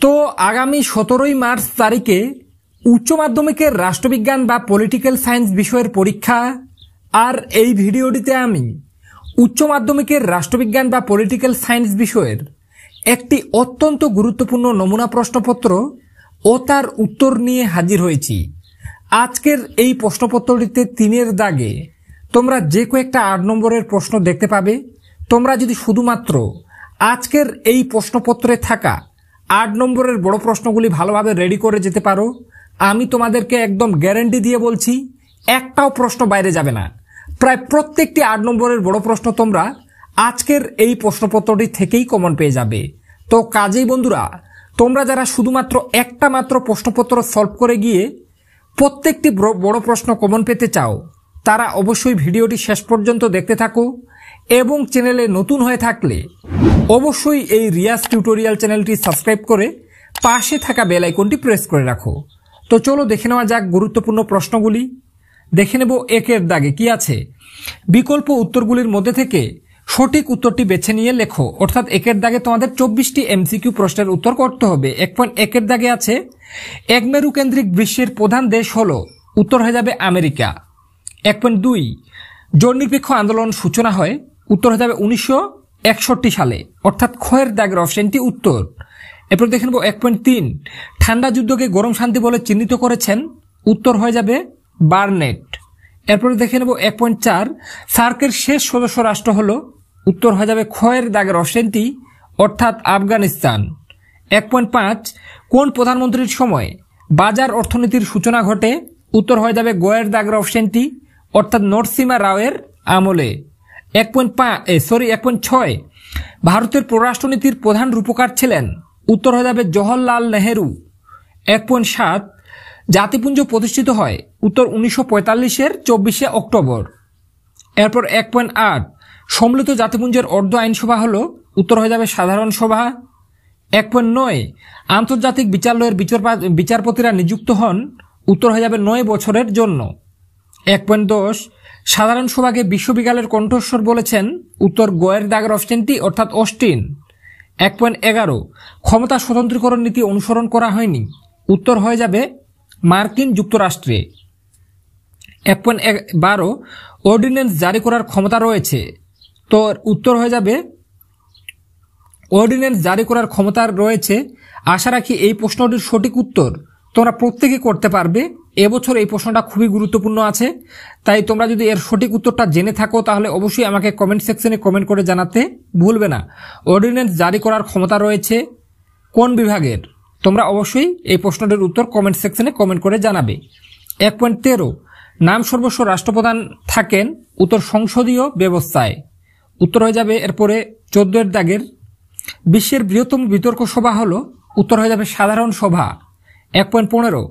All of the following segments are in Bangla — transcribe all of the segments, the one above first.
তো আগামী 17 মার্চ তারিখে উচ্চ মাধ্যমিকের রাষ্ট্রবিজ্ঞান বা পলিটিক্যাল সায়েন্স বিষয়ের পরীক্ষা। আর এই ভিডিওটিতে আমি উচ্চ মাধ্যমিকের রাষ্ট্রবিজ্ঞান বা পলিটিক্যাল সায়েন্স বিষয়ের একটি অত্যন্ত গুরুত্বপূর্ণ নমুনা প্রশ্নপত্র ও তার উত্তর নিয়ে হাজির হয়েছি। আজকের এই প্রশ্নপত্রটিতে 3-এর দাগে তোমরা যে কয়েকটা 8 নম্বরের প্রশ্ন দেখতে পাবে। তোমরা যদি শুধুমাত্র আজকের এই প্রশ্নপত্রে থাকা 8 নম্বরের বড় প্রশ্নগুলি ভালোভাবে রেডি করে যেতে পারো, আমি তোমাদেরকে একদম গ্যারান্টি দিয়ে বলছি একটাও প্রশ্ন বাইরে যাবে না। প্রায় প্রত্যেকটি 8 নম্বরের বড় প্রশ্ন তোমরা আজকের এই প্রশ্নপত্রটি থেকেই কমন পেয়ে যাবে। তো কাজেই বন্ধুরা, তোমরা যারা শুধুমাত্র একটা মাত্র প্রশ্নপত্র সলভ করে গিয়ে প্রত্যেকটি বড় প্রশ্ন কমন পেতে চাও, তারা অবশ্যই ভিডিওটি শেষ পর্যন্ত দেখতে থাকো এবং চ্যানেলে নতুন হয়ে থাকলে অবশ্যই এই রিয়াজ টিউটোরিয়াল চ্যানেলটি সাবস্ক্রাইব করে পাশে থাকা বেল আইকনটি প্রেস করে রাখো। তো চলো দেখে নেওয়া যাক গুরুত্বপূর্ণ প্রশ্নগুলি। দেখে নেব 1-এর দাগে কি আছে। বিকল্প উত্তরগুলির মধ্যে থেকে সঠিক উত্তরটি বেছে নিয়ে লেখো। অর্থাৎ 1-এর দাগে তোমাদের 24টি এমসিকিউ প্রশ্নের উত্তর করতে হবে। 1.1-এর দাগে আছে একমেরু কেন্দ্রিক বিশ্বের প্রধান দেশ হলো, উত্তর হয়ে যাবে আমেরিকা। 1.2 জোটনিরপেক্ষ আন্দোলন সূচনা হয়, উত্তর হয়ে যাবে 1961 সালে। অর্থাৎ খ-এর দাগের অপশনটি উত্তর। এরপর দেখে নেব 1.3 ঠান্ডা যুদ্ধকে গরম শান্তি বলে চিহ্নিত করেছেন, উত্তর হয়ে যাবে বার্নেট। এরপরে দেখে নেব 1.4 সার্কের শেষ সদস্য রাষ্ট্র হলো, উত্তর হয়ে যাবে খ-এর দাগের অপশনটি অর্থাৎ আফগানিস্তান। 1.5 কোন প্রধানমন্ত্রীর সময় বাজার অর্থনীতির সূচনা ঘটে, উত্তর হয়ে যাবে গ-এর দাগের অপশনটি অর্থাৎ নরসিমা রাওয়ের আমলে। 1.6 ভারতের পররাষ্ট্রনীতির প্রধান রূপকার ছিলেন, উত্তর হয়ে যাবে জওহরলাল নেহেরু। 1.7 জাতিপুঞ্জ প্রতিষ্ঠিত হয়, উত্তর 1945-এর 24শে অক্টোবর। এরপর 1.8 সম্মিলিত জাতিপুঞ্জের অর্ধ আইনসভা হলো, উত্তর হয়ে যাবে সাধারণ সভা। 1.9 আন্তর্জাতিক বিচারালয়ের বিচারপতিরা নিযুক্ত হন, উত্তর হয়ে যাবে 9 বছরের জন্য। 1.10 সাধারণ সভাকে বিশ্ববিদ্যালয়ের কণ্ঠস্বর বলেছেন, উত্তর গ-এর দাগের অপশনটি অর্থাৎ অস্টিন। 1.11 ক্ষমতা স্বতন্ত্রীকরণ নীতি অনুসরণ করা হয়নি, উত্তর হয়ে যাবে মার্কিন যুক্তরাষ্ট্রে। 1.12 অর্ডিন্যান্স জারি করার ক্ষমতা রয়েছে, তো উত্তর হয়ে যাবে অর্ডিন্যান্স জারি করার ক্ষমতা রয়েছে। আশা রাখি এই প্রশ্নটির সঠিক উত্তর তোমরা প্রত্যেকে করতে পারবে। এবছর এই প্রশ্নটা খুবই গুরুত্বপূর্ণ আছে, তাই তোমরা যদি এর সঠিক উত্তরটা জেনে থাকো তাহলে অবশ্যই আমাকে কমেন্ট সেকশনে কমেন্ট করে জানাতে ভুলবে না। অর্ডিন্যান্স জারি করার ক্ষমতা রয়েছে কোন বিভাগের, তোমরা অবশ্যই এই প্রশ্নটির উত্তর কমেন্ট সেকশনে কমেন্ট করে জানাবে। 1.13 নাম সর্বস্ব রাষ্ট্রপ্রধান থাকেন, উত্তর সংসদীয় ব্যবস্থায়, উত্তর হয়ে যাবে এরপরে 14-এর দাগের বিশ্বের বৃহত্তম বিতর্ক সভা হলো, উত্তর হয়ে যাবে সাধারণ সভা। 1.15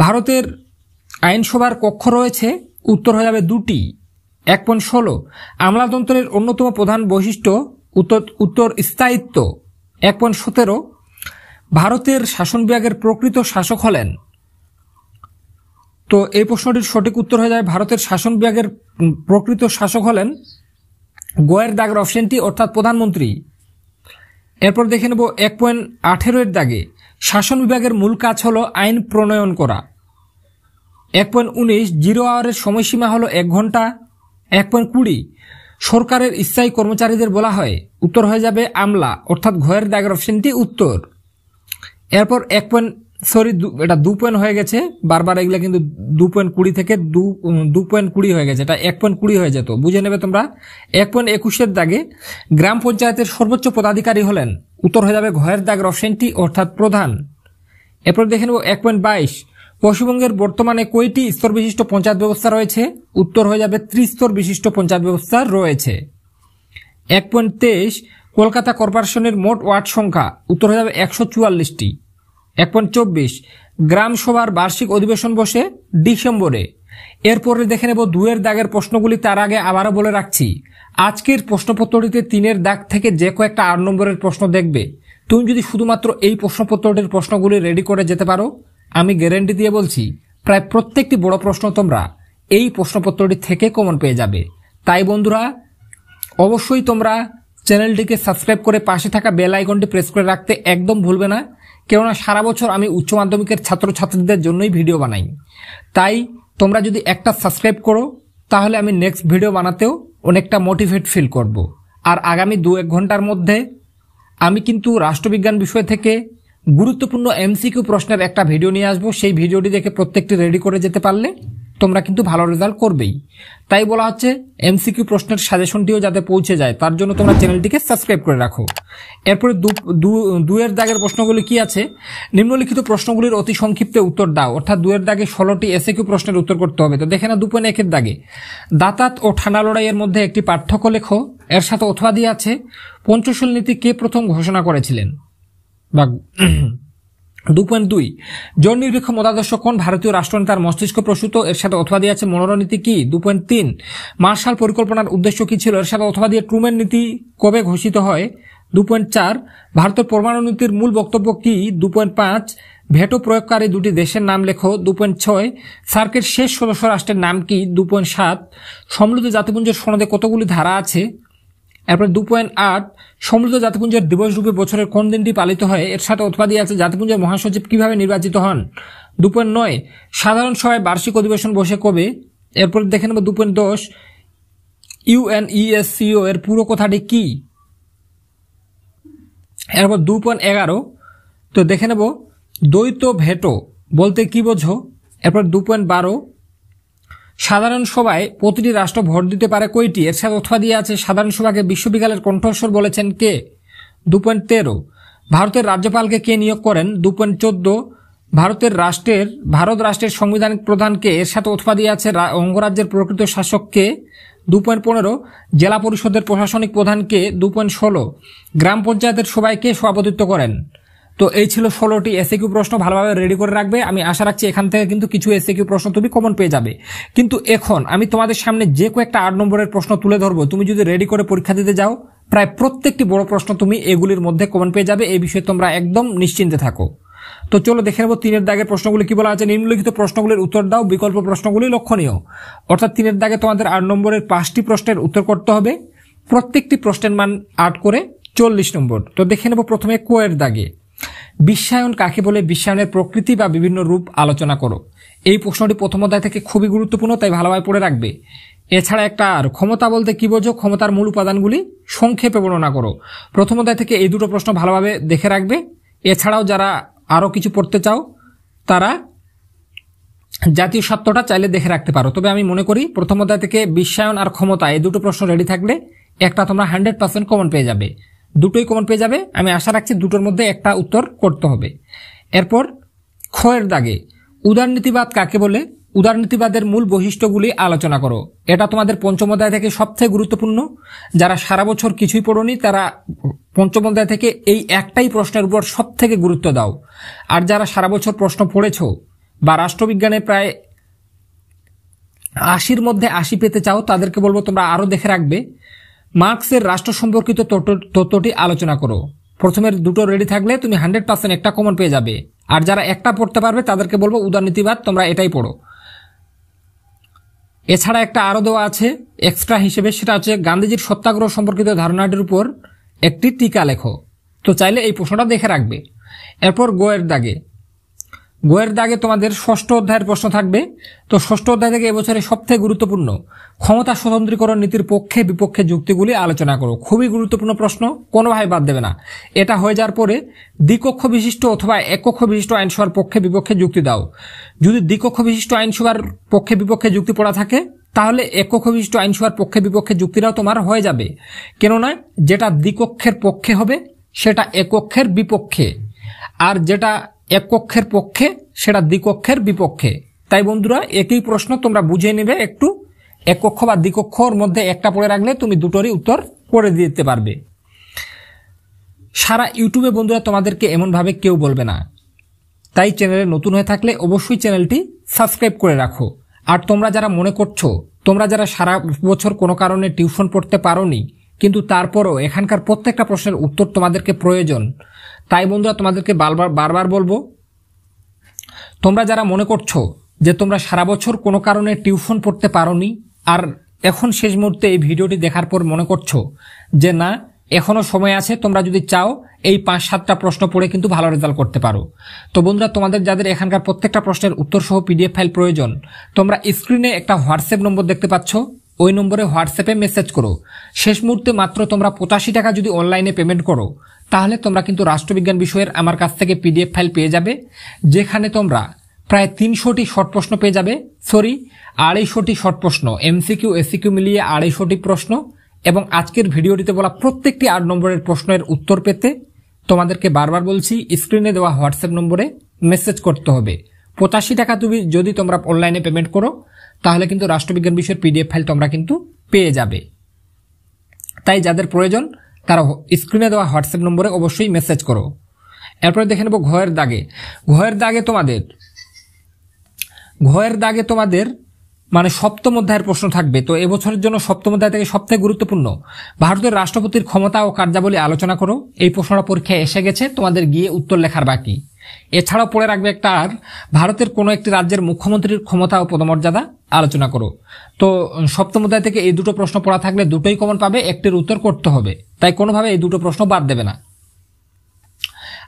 ভারতের আইনসভার কক্ষ রয়েছে, উত্তর হয়ে যাবে 2টি। 1.16 আমলাতন্ত্রের অন্যতম প্রধান বৈশিষ্ট্য, উত্তর স্থায়িত্ব। 1.17 ভারতের শাসন বিভাগের প্রকৃত শাসক হলেন, তো এই প্রশ্নটির সঠিক উত্তর হয়ে যাবে ভারতের শাসন বিভাগের প্রকৃত শাসক হলেন গ-এর দাগের অপশনটি অর্থাৎ প্রধানমন্ত্রী। এরপর দেখে নেব 1.18-এর দাগে শাসন বিভাগের মূল কাজ হলো আইন প্রণয়ন করা। 1.19 জিরো আওয়ারের সময়সীমা হলো 1 ঘন্টা। 1.20 সরকারের স্থায়ী কর্মচারীদের বলা হয়, উত্তর হয়ে যাবে আমলা অর্থাৎ ঘ-এর দাগের অপশনটি উত্তর। এরপর এটা 2 পয়েন্ট হয়ে গেছে, বারবার এগুলা কিন্তু 2.20 থেকে 2.20 হয়ে গেছে, এটা 1.20 হয়ে যেত, বুঝে নেবে তোমরা। 1.21-এর দাগে গ্রাম পঞ্চায়েতের সর্বোচ্চ পদাধিকারী হলেন, উত্তর হয়ে যাবে ঘ-এর দাগের অপশনটি অর্থাৎ প্রধান। এরপর দেখে নেব 1.22 পশ্চিমবঙ্গের বর্তমানে কয়টি স্তর বিশিষ্ট পঞ্চায়েত ব্যবস্থা রয়েছে, উত্তর হয়ে যাবে 30 স্তর বিশিষ্ট পঞ্চায়েত ব্যবস্থা রয়েছে। 1.23 কলকাতা কর্পোরেশনের মোট ওয়ার্ড সংখ্যা, উত্তর হয়ে যাবে 144টি। 1.24 গ্রাম সভার বার্ষিক অধিবেশন বসে ডিসেম্বরে। এরপরে দেখে নেব 2-এর দাগের প্রশ্নগুলি। তার আগে আবারও বলে রাখছি, আজকের প্রশ্নপত্রটিতে 3-এর দাগ থেকে যে কয়েকটা 8 নম্বরের প্রশ্ন দেখবে, তুমি যদি শুধুমাত্র এই প্রশ্নপত্রটির প্রশ্নগুলি রেডি করে যেতে পারো, আমি গ্যারান্টি দিয়ে বলছি প্রায় প্রত্যেকটি বড় প্রশ্ন তোমরা এই প্রশ্নপত্রটি থেকে কমন পেয়ে যাবে। তাই বন্ধুরা অবশ্যই তোমরা চ্যানেলটিকে সাবস্ক্রাইব করে পাশে থাকা বেল আইকনটি প্রেস করে রাখতে একদম ভুলবে না, কেননা সারা বছর আমি উচ্চ মাধ্যমিকের ছাত্রছাত্রীদের জন্যই ভিডিও বানাই। তাই তোমরা যদি একটা সাবস্ক্রাইব করো তাহলে আমি নেক্সট ভিডিও বানাতেও অনেকটা মোটিভেট ফিল করব। আর আগামী 2-1 ঘন্টার মধ্যে আমি কিন্তু রাষ্ট্রবিজ্ঞান বিষয় থেকে গুরুত্বপূর্ণ এমসিকিউ প্রশ্নের একটা ভিডিও নিয়ে আসবো। সেই ভিডিওটি দেখে প্রত্যেকটি রেডি করে যেতে পারলে তোমরা কিন্তু ভালো রেজাল্ট করবেই। তাই বলা হচ্ছে এমসিকিউ প্রশ্নের সাজেশনটিও যাতে পৌঁছে যায় তার জন্য তোমরা চ্যানেলটিকে সাবস্ক্রাইব করে রাখো। এরপরে 2-এর দাগের প্রশ্নগুলি কি আছে, নিম্নলিখিত প্রশ্নগুলির অতি সংক্ষিপ্তে উত্তর দাও। অর্থাৎ 2-এর দাগে 16টি এসএকিউ প্রশ্নের উত্তর করতে হবে। তো দেখে না 2.1-এর দাগে দাঁতাত ও ঠান্ডা লড়াইয়ের মধ্যে একটি পার্থক্য লেখো। এর সাথে অথবা দিয়ে আছে পঞ্চশীল নীতি কে প্রথম ঘোষণা করেছিলেন। বা 2.2 জোর নিরপেক্ষ মতাদর্শ কোন ভারতীয় রাষ্ট্রনেতার মস্তিষ্ক প্রসূত। এর সাথে অথবা দিয়ে আছে মনোরনীতি কি। 2.3 মার্শাল পরিকল্পনার উদ্দেশ্য কি ছিল। এর সাথে অথবা দিয়ে ট্রুম্যান নীতি কবে ঘোষিত হয়। 2.4 ভারতের পরমাণু নীতির মূল বক্তব্য কি। 2.5 ভেটো প্রয়োগকারী দুটি দেশের নাম লেখো। 2.6 সার্কের শেষ সদস্য রাষ্ট্রের নাম কি। 2.7 সম্মিলিত জাতিপুঞ্জের সনদে কতগুলি ধারা আছে। এরপর 2.8 সম্মিলিত জাতিপুঞ্জের দিবস রূপে বছরের কোন দিনটি পালিত হয়। এর সাথে অথবা দিয়ে আছে জাতিপুঞ্জের মহাসচিব কিভাবে নির্বাচিত হন। 2.9 সাধারণ সভায় বার্ষিক অধিবেশন বসে কবে। এরপর দেখে নেব 2.10 ইউএনইএসসিও এর পুরো কথাটি কি। এরপর 2.11 তো দেখে নেব দ্বৈত ভেটো বলতে কি বোঝো। এরপর 2.12 সাধারণ সভায় প্রতিটি রাষ্ট্র ভোট দিতে পারে কয়টি। এর সাথে অথবা দিয়ে আছে সাধারণ সভাকে বিশ্ববিদ্যালয়ের কণ্ঠস্বর বলেছেন কে। 2.13 ভারতের রাজ্যপালকে কে নিয়োগ করেন। 2.14 ভারত রাষ্ট্রের সাংবিধানিক প্রধানকে। এর সাথে অথবা দিয়ে আছে অঙ্গরাজ্যের প্রকৃত শাসককে। 2.15 জেলা পরিষদের প্রশাসনিক প্রধানকে। 2.16 গ্রাম পঞ্চায়েতের সবাইকে সভাপতিত্ব করেন। তো এই ছিল 16টি এসএকিউ প্রশ্ন, ভালোভাবে রেডি করে রাখবে। আমি আশা রাখছি এখান থেকে কিন্তু কিছু এসএকিউ প্রশ্ন তুমি কমন পেয়ে যাবে। কিন্তু এখন আমি তোমাদের সামনে যে কয়েকটা 8 নম্বরের প্রশ্ন তুলে ধরবো, তুমি যদি রেডি করে পরীক্ষা দিতে যাও প্রায় প্রত্যেকটি বড় প্রশ্ন তুমি এগুলির মধ্যে কমন পেয়ে যাবে। এই বিষয়ে তোমরা একদম নিশ্চিন্তে থাকো। তো চলো দেখে নেবো 3-এর দাগের প্রশ্নগুলি কি বলা আছে। নিম্নলিখিত প্রশ্নগুলির উত্তর দাও, বিকল্প প্রশ্নগুলি লক্ষণীয়। অর্থাৎ 3-এর দাগে তোমাদের 8 নম্বরের 5টি প্রশ্নের উত্তর করতে হবে। প্রত্যেকটি প্রশ্নের মান 8 করে 40 নম্বর। তো দেখে নেবো প্রথমে ক-এর দাগে বিশ্বায়ন কাকে বলে, বিশ্বায়নের প্রকৃতি বা বিভিন্ন রূপ আলোচনা করো। এই প্রশ্নটি প্রথম অধ্যায় থেকে খুবই গুরুত্বপূর্ণ, তাই ভালোভাবে পড়ে রাখবে। এছাড়া একটা আর ক্ষমতা বলতে কি বোঝো, ক্ষমতার মূল উপাদানগুলি সংক্ষেপে বর্ণনা করো। প্রথম অধ্যায় থেকে এই দুটো প্রশ্ন ভালোভাবে দেখে রাখবে। এছাড়াও যারা আরো কিছু পড়তে চাও তারা জাতীয় স্বার্থটা চাইলে দেখে রাখতে পারো। তবে আমি মনে করি প্রথম অধ্যায় থেকে বিশ্বায়ন আর ক্ষমতা এই দুটো প্রশ্ন রেডি থাকলে একটা তোমরা 100% কমন পেয়ে যাবে। দুটোই কমন পেয়ে যাবে। আমি আশা রাখছি দুটোর মধ্যে একটা উত্তর করতে হবে। এরপর খ-এর দাগে উদারনীতিবাদ কাকে বলে, উদারনীতিবাদের মূল বৈশিষ্ট্যগুলি আলোচনা করো। এটা তোমাদের পঞ্চম অধ্যায় থেকে সবথেকে গুরুত্বপূর্ণ। যারা সারা বছর কিছুই পড়োনি তারা পঞ্চম অধ্যায় থেকে এই একটাই প্রশ্নের উপর সবথেকে গুরুত্ব দাও। আর যারা সারা বছর প্রশ্ন পড়েছো বা রাষ্ট্রবিজ্ঞানে প্রায় 80-র মধ্যে 80 পেতে চাও তাদেরকে বলবো তোমরা আরো দেখে রাখবে। মার্কসের রাষ্ট্র সম্পর্কিত তত্ত্বটি আলোচনা করো। প্রথমের দুটো রেডি থাকলে তুমি 100% একটা কমন পেয়ে যাবে। আর যারা একটা পড়তে পারবে তাদেরকে বলবো উদারনীতিবাদ তোমরা এটাই পড়ো। এছাড়া একটা আরো দেওয়া আছে এক্সট্রা হিসেবে, সেটা হচ্ছে গান্ধীজির সত্যাগ্রহ সম্পর্কিত ধারণাটির উপর একটি টিকা লেখো। তো চাইলে এই প্রশ্নটা দেখে রাখবে। এরপর গোয়ের দাগে তোমাদের 6ষ্ঠ অধ্যায়ের প্রশ্ন থাকবে। তো 6ষ্ঠ অধ্যায় থেকে এবছরের সবথেকে গুরুত্বপূর্ণ ক্ষমতা স্বতন্ত্রীকরণ নীতির পক্ষে বিপক্ষে যুক্তিগুলি আলোচনা করো। খুবই গুরুত্বপূর্ণ প্রশ্ন, কোনোভাবে বাদ দেবে না। এটা হয়ে যাওয়ার পরে দ্বিকক্ষ বিশিষ্ট অথবা এককক্ষ বিশিষ্ট আইনসভার পক্ষে বিপক্ষে যুক্তি দাও। যদি দ্বিকক্ষ বিশিষ্ট আইনসভার পক্ষে বিপক্ষে যুক্তি পড়া থাকে তাহলে এককক্ষ বিশিষ্ট আইনসভার পক্ষে বিপক্ষে যুক্তিটাও তোমার হয়ে যাবে। কেননা যেটা দ্বিকক্ষের পক্ষে হবে সেটা এককক্ষের বিপক্ষে, আর যেটা এক কক্ষের পক্ষে সেটা দ্বিকক্ষের বিপক্ষে। তাই বন্ধুরা একই প্রশ্ন তোমরা বুঝে নেবে একটু। এক কক্ষ বা দ্বিকক্ষর মধ্যে একটা পড়ে রাখলে তুমি দুটোরই উত্তর করে দিতে পারবে। সারা ইউটিউবে বন্ধুরা তোমাদেরকে এমনভাবে কেউ বলবে না। তাই চ্যানেলে নতুন হয়ে থাকলে অবশ্যই চ্যানেলটি সাবস্ক্রাইব করে রাখো। আর তোমরা যারা মনে করছো তোমরা যারা সারা বছর কোনো কারণে টিউশন পড়তে পারোনি কিন্তু তারপরও এখানকার প্রত্যেকটা প্রশ্নের উত্তর তোমাদেরকে প্রয়োজন, তাই বন্ধুরা তোমাদেরকে বারবার বলবো, তোমরা যারা মনে করছো যে তোমরা সারা বছর কোনো কারণে টিউশন পড়তে পারোনি আর এখন শেষ মুহূর্তে এই ভিডিওটি দেখার পর মনে করছো যে না এখনো সময় আছে, তোমরা যদি চাও এই 5-7টা প্রশ্ন পড়ে কিন্তু ভালো রেজাল্ট করতে পারো। তো বন্ধুরা, তোমাদের যাদের এখানকার প্রত্যেকটা প্রশ্নের উত্তর সহ পিডিএফ ফাইল প্রয়োজন, তোমরা স্ক্রিনে একটা হোয়াটসঅ্যাপ নম্বর দেখতে পাচ্ছ, ওই নম্বরে হোয়াটসঅ্যাপে মেসেজ করো। শেষ মুহূর্তে মাত্র তোমরা 85 টাকা যদি অনলাইনে পেমেন্ট করো, তাহলে তোমরা কিন্তু রাষ্ট্রবিজ্ঞান বিষয়ের আমার কাছ থেকে পিডিএফ ফাইল পেয়ে যাবে, যেখানে তোমরা প্রায় 300টি শর্ট প্রশ্ন পেয়ে যাবে, 250টি শর্ট প্রশ্ন, এমসিকিউ এসিকিউ মিলিয়ে 250টি প্রশ্ন, এবং আজকের ভিডিওটিতে বলা প্রত্যেকটি 8 নম্বরের প্রশ্নের উত্তর পেতে তোমাদেরকে বারবার বলছি, স্ক্রিনে দেওয়া হোয়াটসঅ্যাপ নম্বরে মেসেজ করতে হবে। 85 টাকা যদি তোমরা অনলাইনে পেমেন্ট করো, তাহলে কিন্তু রাষ্ট্রবিজ্ঞান বিষয়ের পিডিএফ ফাইল তোমরা কিন্তু পেয়ে যাবে। তাই যাদের প্রয়োজন তারা স্ক্রিনে দেওয়া হোয়াটসঅ্যাপ নম্বরে অবশ্যই মেসেজ করো। এরপরে দেখে নেব ঘয়ের দাগে। ঘয়ের দাগে তোমাদের মানে সপ্তম অধ্যায়ের প্রশ্ন থাকবে। তো এবছরের জন্য সপ্তম অধ্যায় থেকে সবথেকে গুরুত্বপূর্ণ ভারতের রাষ্ট্রপতির ক্ষমতা ও কার্যাবলী আলোচনা করো। এই প্রশ্নটা পরীক্ষায় এসে গেছে, তোমাদের গিয়ে উত্তর লেখার বাকি। এছাড়াও পড়ে রাখবে একটা আর ভারতের কোনো একটি রাজ্যের মুখ্যমন্ত্রীর ক্ষমতা ও পদমর্যাদা আলোচনা করো। তো সপ্তম অধ্যায় থেকে এই দুটো প্রশ্ন পড়া থাকলে দুটোই কমন পাবে, একটির উত্তর করতে হবে, তাই কোনোভাবে এই দুটো প্রশ্ন বাদ দেবে না।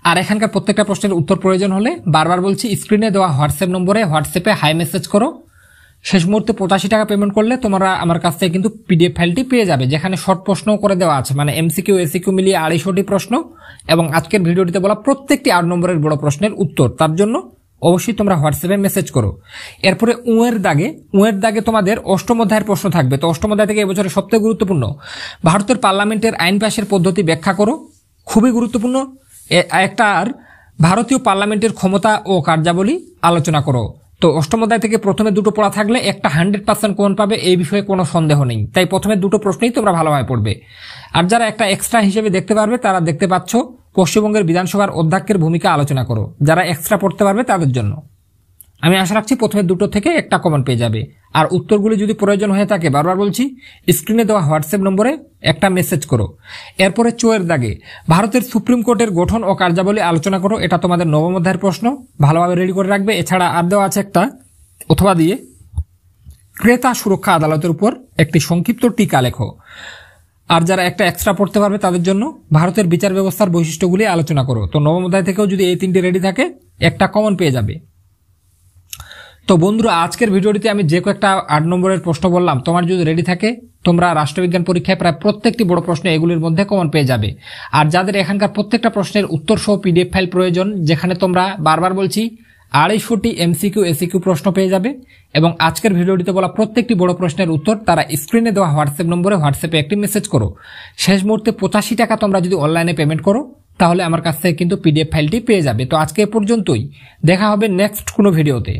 আর এখানকার প্রত্যেকটা প্রশ্নের উত্তর প্রয়োজন হলে বারবার বলছি, স্ক্রিনে দেওয়া হোয়াটসঅ্যাপ নম্বরে হোয়াটসঅ্যাপে হাই মেসেজ করো। শেষ মুহূর্তে 85 টাকা পেমেন্ট করলে তোমরা আমার কাছ থেকে কিন্তু পিডিএফ ফাইলটি পেয়ে যাবে, যেখানে শর্ট প্রশ্নও করে দেওয়া আছে, মানে এমসিকিউ এসিকিউ মিলিয়ে 250টি প্রশ্ন, এবং আজকের ভিডিওটিতে বলা প্রত্যেকটি 8 নম্বরের বড় প্রশ্নের উত্তর। তার জন্য অবশ্যই তোমরা হোয়াটসঅ্যাপে মেসেজ করো। এরপরে উয়ের দাগে তোমাদের অষ্টম অধ্যায়ের প্রশ্ন থাকবে। তো অষ্টম অধ্যায় থেকে এবছরের সবথেকে গুরুত্বপূর্ণ ভারতের পার্লামেন্টের আইন পাশের পদ্ধতি ব্যাখ্যা করো। খুবই গুরুত্বপূর্ণ। একটা আর ভারতীয় পার্লামেন্টের ক্ষমতা ও কার্যাবলী আলোচনা করো। তো অষ্টম অধ্যায় থেকে প্রথমে দুটো পড়া থাকলে একটা 100% কোন পাবে, এই বিষয়ে কোনো সন্দেহ নেই। তাই প্রথমে দুটো প্রশ্নই তোমরা ভালোভাবে পড়বে। আর যারা একটা এক্সট্রা হিসেবে দেখতে পারবে, তারা দেখতে পাচ্ছ পশ্চিমবঙ্গের বিধানসভার অধ্যক্ষের ভূমিকা আলোচনা করো। যারা এক্সট্রা পড়তে পারবে তাদের জন্য আমি আশা রাখছি প্রথমে দুটো থেকে একটা কমন পেয়ে যাবে। আর উত্তরগুলি যদি প্রয়োজন হয়ে থাকে, বারবার বলছি, স্ক্রিনে দেওয়া হোয়াটসঅ্যাপ নম্বরে একটা মেসেজ করো। এরপরে চোয়ের দাগে ভারতের সুপ্রিম কোর্টের গঠন ও কার্যাবলী আলোচনা করো। এটা তোমাদের নবম অধ্যায়ের প্রশ্ন, ভালোভাবে রেডি করে রাখবে। এছাড়া আর দেওয়া আছে একটা অথবা দিয়ে ক্রেতা সুরক্ষা আদালতের উপর একটি সংক্ষিপ্ত টিকা লেখো। আর যারা একটা এক্সট্রা পড়তে পারবে তাদের জন্য ভারতের বিচার ব্যবস্থার বৈশিষ্ট্যগুলি আলোচনা করো। তো নবম অধ্যায় থেকেও যদি এই তিনটি রেডি থাকে, একটা কমন পেয়ে যাবে। তো বন্ধুরা, আজকের ভিডিওটিতে আমি যে কয়েকটা 8 নম্বরের প্রশ্ন বললাম, তোমার যদি রেডি থাকে, তোমরা রাষ্ট্রবিজ্ঞান পরীক্ষায় প্রায় প্রত্যেকটি বড় প্রশ্ন এগুলির মধ্যে কমন পেয়ে যাবে। আর যাদের এখানকার প্রত্যেকটা প্রশ্নের উত্তর সহ পিডিএফ ফাইল প্রয়োজন, যেখানে তোমরা বারবার বলছি 250টি এমসিকিউ এসিকিউ প্রশ্ন পেয়ে যাবে, এবং আজকের ভিডিওটিতে বলা প্রত্যেকটি বড় প্রশ্নের উত্তর, তারা স্ক্রিনে দেওয়া হোয়াটসঅ্যাপ নম্বরে হোয়াটসঅ্যাপে একটি মেসেজ করো। শেষ মুহূর্তে 85 টাকা তোমরা যদি অনলাইনে পেমেন্ট করো, তাহলে আমার কাছ থেকে কিন্তু পিডিএফ ফাইলটি পেয়ে যাবে। তো আজকে এ পর্যন্তই, দেখা হবে নেক্সট কোনো ভিডিওতে।